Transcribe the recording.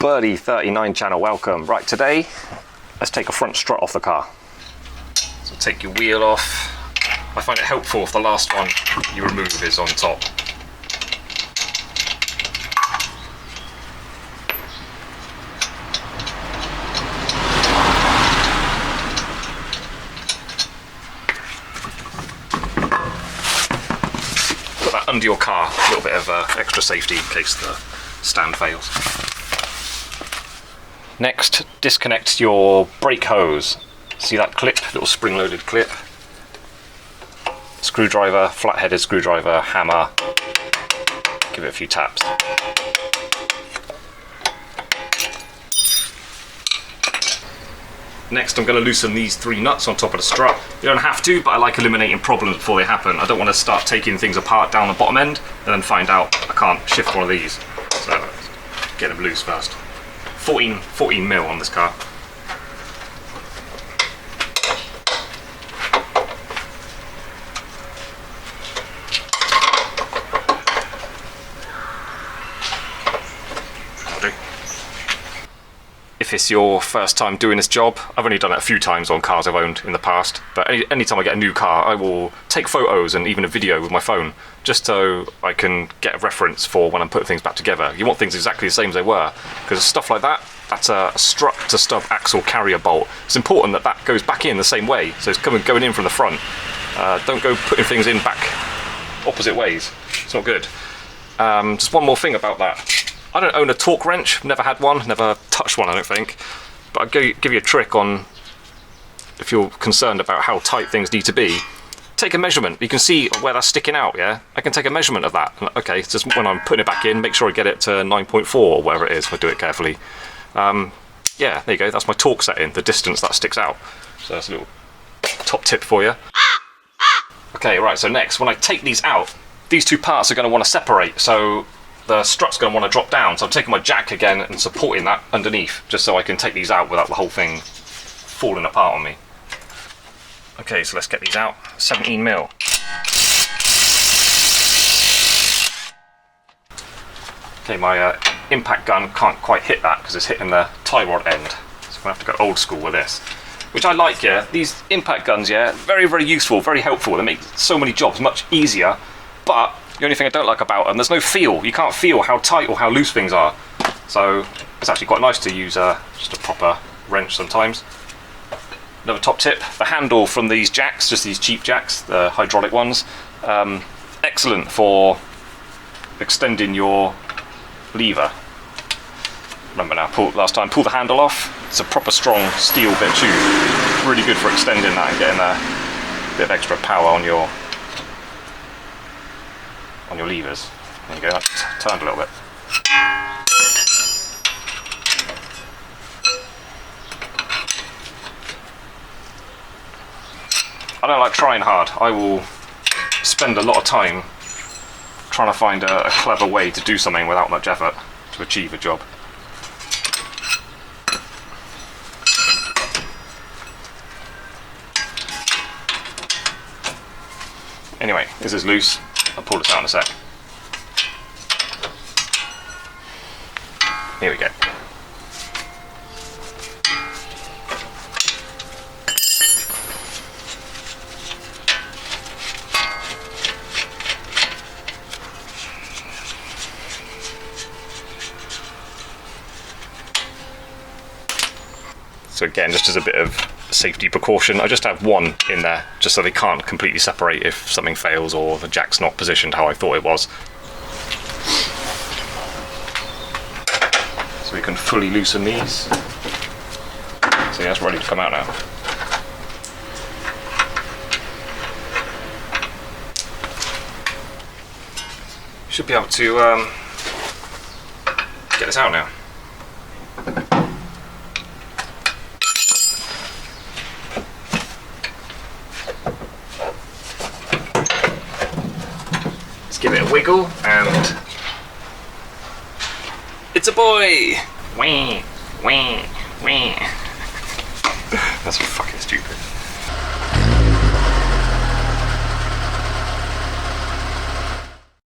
Birdie 39 channel, welcome. Right, today let's take a front strut off the car. So take your wheel off. I find it helpful if the last one you remove is on top. Put that under your car, a little bit of extra safety in case the stand fails. Next, disconnect your brake hose. See that clip, little spring-loaded clip? Screwdriver, flat-headed screwdriver, hammer. Give it a few taps. Next, I'm going to loosen these 3 nuts on top of the strut. You don't have to, but I like eliminating problems before they happen. I don't want to start taking things apart down the bottom end and then find out I can't shift one of these. So, get them loose first. 14 mil on this car. If it's your first time doing this job, I've only done it a few times on cars I've owned in the past, but any time I get a new car, I will take photos and even a video with my phone, just so I can get a reference for when I'm putting things back together. You want things exactly the same as they were, because stuff like that, that's a strut to stub axle carrier bolt. It's important that that goes back in the same way, so it's going in from the front. Don't go putting things in back opposite ways, it's not good. Just one more thing about that. I don't own a torque wrench, never had one, never touched one I don't think, but I'll give you a trick on if you're concerned about how tight things need to be. Take a measurement, you can see where that's sticking out, yeah? I can take a measurement of that. Okay, so just when I'm putting it back in, make sure I get it to 9.4 or whatever it is if I do it carefully. Yeah, there you go, that's my torque setting, the distance that sticks out. So that's a little top tip for you. Okay, right, so next, when I take these out, these 2 parts are going to want to separate, so the strut's going to want to drop down, so I'm taking my jack again and supporting that underneath, just so I can take these out without the whole thing falling apart on me. Okay, so let's get these out. 17 mil. Okay, my impact gun can't quite hit that because it's hitting the tie rod end, so I'm going to have to go old school with this. Which I like, yeah. These impact guns, yeah, very, very useful, very helpful. They make so many jobs much easier, but the only thing I don't like about them, there's no feel. You can't feel how tight or how loose things are. So it's actually quite nice to use just a proper wrench sometimes. Another top tip, the handle from these jacks, just these cheap jacks, the hydraulic ones, excellent for extending your lever. Remember now, last time, pull the handle off. It's a proper strong steel bit of tube. Really good for extending that and getting a bit of extra power on your levers. There you go, that's turned a little bit. I don't like trying hard. I will spend a lot of time trying to find a clever way to do something without much effort to achieve a job. Anyway, this is loose. I'll pull this out in a sec. Here we go. So again, just as a bit of safety precaution, I just have one in there, just so they can't completely separate if something fails or the jack's not positioned how I thought it was. So we can fully loosen these. So yeah, it's ready to come out now. Should be able to get this out now. Give it a wiggle and it's a boy! Wah, wah, wah. That's fucking stupid.